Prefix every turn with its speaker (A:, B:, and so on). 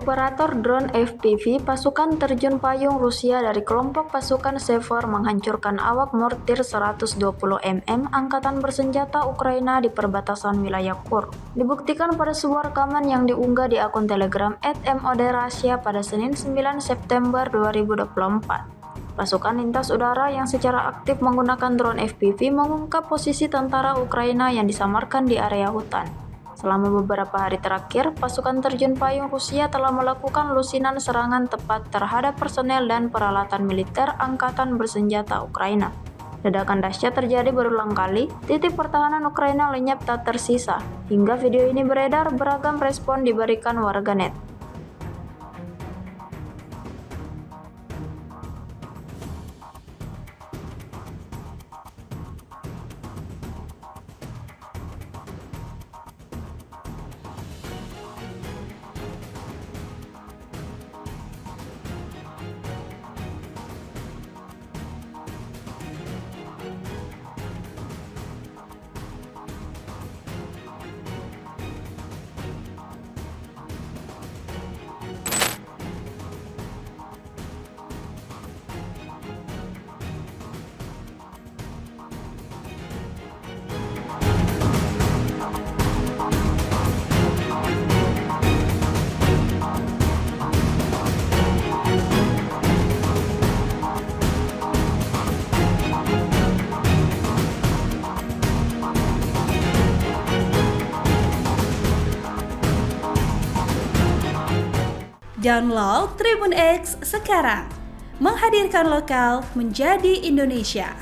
A: Operator drone FPV pasukan terjun payung Rusia dari kelompok pasukan Sever menghancurkan awak mortir 120 mm angkatan bersenjata Ukraina di perbatasan wilayah Kursk. Dibuktikan pada sebuah rekaman yang diunggah di akun Telegram @moderasia pada Senin 9 September 2024. Pasukan lintas udara yang secara aktif menggunakan drone FPV mengungkap posisi tentara Ukraina yang disamarkan di area hutan. Selama beberapa hari terakhir, pasukan terjun payung Rusia telah melakukan lusinan serangan tepat terhadap personel dan peralatan militer angkatan bersenjata Ukraina. Ledakan dahsyat terjadi berulang kali, titik pertahanan Ukraina lenyap tak tersisa. Hingga video ini beredar, beragam respon diberikan warganet.
B: Download Tribun X sekarang, menghadirkan lokal menjadi Indonesia.